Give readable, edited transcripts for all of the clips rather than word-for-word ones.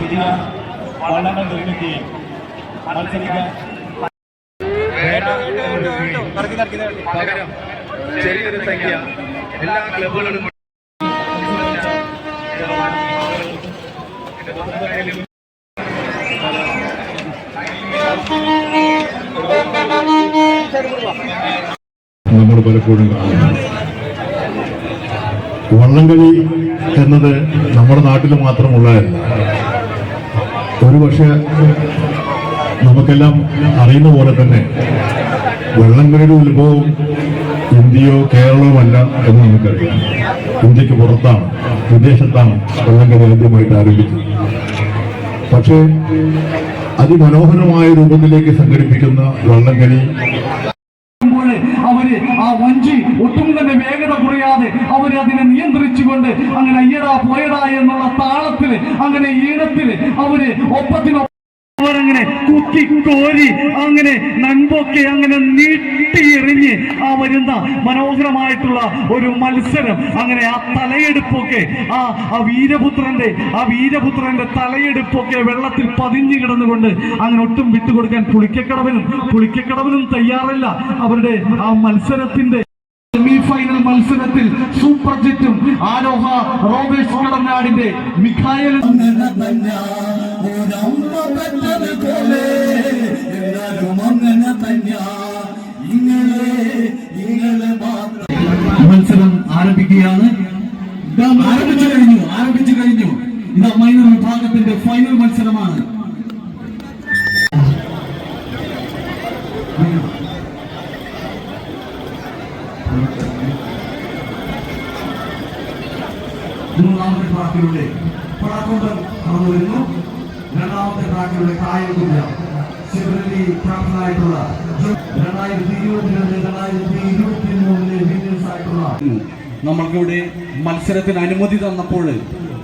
പുതിയ വള്ളങ്ങൾ നിർമ്മിക്കുകയും മത്സരിക്കാൻ പകരം ചെറിയൊരു സംഖ്യ എല്ലാ ക്ലബുകളും നമ്മൾ പലപ്പോഴും കാണുന്നു. വള്ളംകളി എന്നത് നമ്മുടെ നാട്ടിൽ മാത്രമുള്ളതല്ല. ഒരുപക്ഷെ നമുക്കെല്ലാം അറിയുന്ന പോലെ തന്നെ വള്ളംകളിയുടെ ഉത്ഭവം ഇന്ത്യയോ കേരളമോ അല്ല എന്ന് നമുക്കറിയാം. ഇന്ത്യക്ക് പുറത്താണ്, വിദേശത്താണ് വള്ളംകളി ആദ്യമായിട്ട് ആരംഭിച്ചത്. പക്ഷേ അതിമനോഹരമായ രൂപത്തിലേക്ക് സംഘടിപ്പിക്കുന്ന വള്ളംകളി അവര് ആ വഞ്ചി ഒട്ടും തന്നെ വേഗത കുറയാതെ അവര് അതിനെ നിയന്ത്രിച്ചുകൊണ്ട് അങ്ങനെ അയ്യടാ പോയടാ എന്നുള്ള താളത്തില് അങ്ങനെ ഈണത്തില് അവര് ഒപ്പത്തിനൊപ്പം അവരങ്ങനെ കുക്കി കോരി അങ്ങനെ നൻപൊക്കെ അങ്ങനെ നീട്ടിയെറിഞ്ഞ് ആ വരുന്ന മനോഹരമായിട്ടുള്ള ഒരു മത്സരം അങ്ങനെ ആ തലയെടുപ്പൊക്കെ ആ വീരപുത്രന്റെ തലയെടുപ്പൊക്കെ വെള്ളത്തിൽ പതിഞ്ഞു കിടന്നുകൊണ്ട് അങ്ങനെ ഒട്ടും വിട്ടുകൊടുക്കാൻ പുളിക്കക്കടവിനും തയ്യാറല്ല. അവരുടെ ആ മത്സരത്തിന്റെ സെമി ഫൈനൽ മത്സരത്തിൽ സൂപ്പർ ജെറ്റും ആരോഹ റോബേഴ്സ് കടനാടിന്റെ മിഖായൽ മത്സരം ആരംഭിക്കുകയാണ്. ആരംഭിച്ചു കഴിഞ്ഞു. ഇത് മൈനർ വിഭാഗത്തിന്റെ ഫൈനൽ മത്സരമാണ്. മൂന്നാമത്തെ ട്രാക്കിലൂടെ പടക്കൂട്ടം കടന്നു വരുന്നു. രണ്ടാമത്തെ ട്രാക്കിലൂടെ കായൽക്കുഞ്ഞ ശിവരലി ക്യാപ്റ്റനായിട്ടുള്ള 2022-2023 വിന്നേഴ്സ് ആയിട്ടുള്ള നമ്മൾക്കിവിടെ മത്സരത്തിന് അനുമതി തന്നപ്പോൾ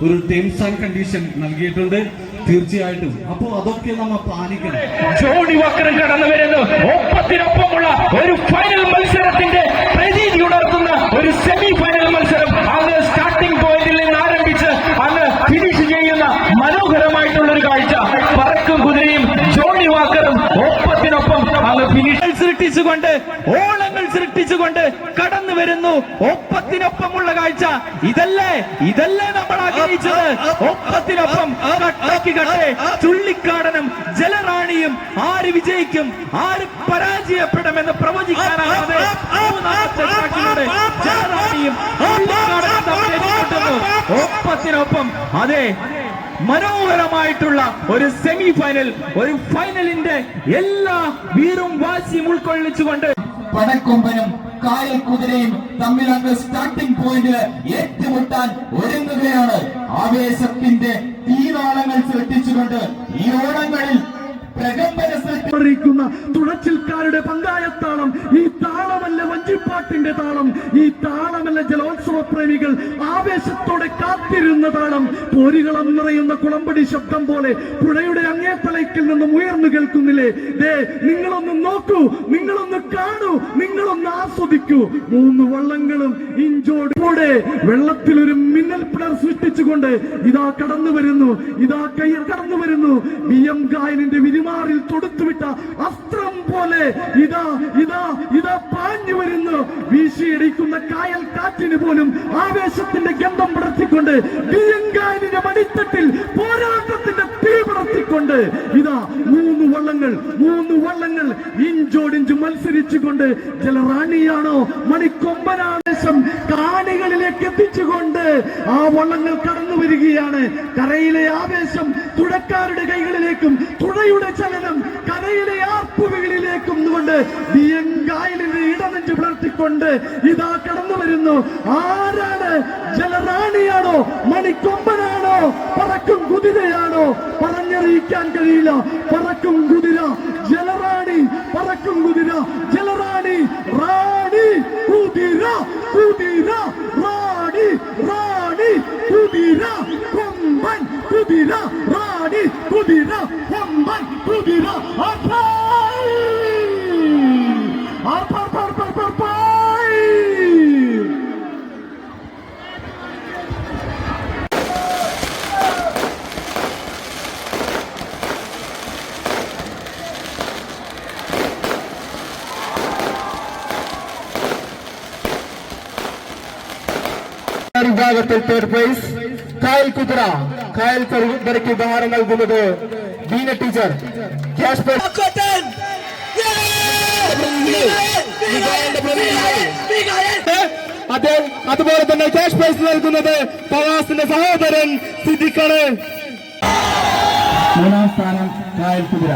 ഒരു ടേംസ് ആൻഡ് കണ്ടീഷൻ നൽകിയിട്ടുണ്ട്. തീർച്ചയായിട്ടും അപ്പോൾ അതൊക്കെ നമ്മൾ പാലിക്കണം. ജോണി വാക്കർ കടന്നു വരുന്നു. ഒപ്പത്തിനൊപ്പമുള്ള ഒരു ഫൈനൽ മത്സരത്തിന്റെ പ്രതീതി ഉണർത്തുന്ന ഒരു സെമി ഫൈനൽ മത്സരം അങ്ങ് സ്റ്റാർട്ടിംഗ് പോയിന്റിൽ നിന്ന് ആരംഭിച്ച് അങ്ങ് ഫിനിഷ് ചെയ്യുന്ന മനോഹരമായിട്ടുള്ള ഒരു കാഴ്ച. പറക്കും കുതിരയും ജോണി വാക്കറും ഒപ്പത്തിനൊപ്പം അങ്ങ് ഫിനിഷ് സൃഷ്ടിച്ചുകൊണ്ട് ഓളങ്ങൾ സൃഷ്ടിച്ചുകൊണ്ട് കടന്നു വരുന്നു. ഒപ്പത്തിനൊപ്പമുള്ള കാഴ്ച ഇതല്ലേ നമ്മൾ ആഗ്രഹിച്ചത്. ഒപ്പത്തിനൊപ്പം കട്ടെ ചുള്ളിക്കാടനും ജലറാണിയും ആര് വിജയിക്കും ആര് പരാജയപ്പെടുമെന്ന് പ്രവചിക്കാനാകാതെ മൂന്നാമത്തെ ട്രാക്കിലൂടെ ജലറാണിയും ചുള്ളിക്കാടനും തമ്മിൽ ഏറ്റുമുട്ടുന്നു. ഒപ്പത്തിനൊപ്പം അതെ മനോഹരമായിട്ടുള്ള ഒരു സെമി ഫൈനൽ, ഒരു ഫൈനലിന്റെ എല്ലാ വീറും വാശിയും ഉൾക്കൊള്ളിച്ചുകൊണ്ട് പടക്കൊമ്പനും കായൽ കുതിരയും തമ്മിൽ അങ്ങ് സ്റ്റാർട്ടിംഗ് പോയിന്റിൽ ഏറ്റുമുട്ടാൻ ഒരുങ്ങുകയാണ്. ആവേശത്തിന്റെ തീനാളങ്ങൾ സൃഷ്ടിച്ചുകൊണ്ട് ഈ ഓണങ്ങളിൽ ിക്കുന്ന തുഴച്ചിൽക്കാരുടെ പങ്കായത്താളം. ഈ താളമല്ല വഞ്ചിപ്പാട്ടിന്റെ താളം, ഈ താളമല്ല ജലോത്സവ പ്രേമികൾ ആവേശത്തോടെ കാത്തിരുന്ന താളം. പോരികളം നിറയുന്ന കുളമ്പടി ശബ്ദം പോലെ പുഴയുടെ അങ്ങേത്തലയ്ക്കിൽ നിന്നും ഉയർന്നു കേൾക്കുന്നില്ലേ? നിങ്ങളൊന്ന് നോക്കൂ, നിങ്ങളൊന്ന് കാണൂ, നിങ്ങളൊന്ന് ആസ്വദിക്കൂ. മൂന്ന് വള്ളങ്ങളും ഇഞ്ചോട് കൂടെ വെള്ളത്തിൽ ഒരു മിന്നൽ പിളർ സൃഷ്ടിച്ചുകൊണ്ട് ഇതാ കടന്നു വരുന്നു. BM ഗായനിന്റെ വിരിമാറിൽ തൊടുത്തുവിട്ട അസ്ത്രം പോലെ ഇതാ പാഞ്ഞു വരുന്നു. വീശിയടിക്കുന്ന കായൽ കാറ്റിന് പോലും ആവേശത്തിന്റെ ഗന്ധം പടർത്തിക്കൊണ്ട് BM ഗായനിന്റെ മടിത്തട്ടിൽ പോരാട്ടത്തിന്റെ തീ പടർത്തിക്കൊണ്ട് ഇതാ മൂന്ന് വള്ളങ്ങൾ ഇഞ്ചോടിഞ്ച് മത്സരിച്ചുകൊണ്ട് ജലറാണിയാണോ മണിക്കൊമ്പനാണോ കാണികളിലേക്ക് എത്തിച്ചുകൊണ്ട് ആ വള്ളങ്ങൾ കടന്നു വരികയാണ്. കരയിലെ ആവേശം തുഴക്കാരുടെ കൈകളിലേക്കും തുഴയുടെ ചലനം കരയിലെ ആർപ്പുവികളിലേക്കും കൊണ്ട് ദിയങ്കായലിന്റെ ഇടനെഞ്ച് പുലർത്തിക്കൊണ്ട് ഇതാ കടന്നു വരുന്നു. ആരാണ്? ജലറാണിയാണോ മണിക്കൊമ്പനാണോ പറക്കും കുതിരയാണോ? പറഞ്ഞറിയിക്കാൻ കഴിയില്ല. പറക്കും കുതിര ജലറാണി, പറക്കും കുതിര ജലറാണി, റാണി കുതിര, റാണി കുതിര, കൊമ്പൻ കുതിര, റാണി കുതിര, കൊമ്പൻ കുതിര. വിഭാഗത്തിൽ തേർഡ് പ്രൈസ് കായൽ കുതിര. കായൽ കുതിരയ്ക്ക് ഉപഹാരം നൽകുന്നത് ബീന ടീച്ചർ. ക്യാഷ് പ്രൈസ് അതുപോലെ തന്നെ ക്യാഷ് പ്രൈസ് നൽകുന്നത് ഫവാസിന്റെ സഹോദരൻ സിദ്ദിഖാണ്. 3ാം സ്ഥാനം കായൽ കുതിര.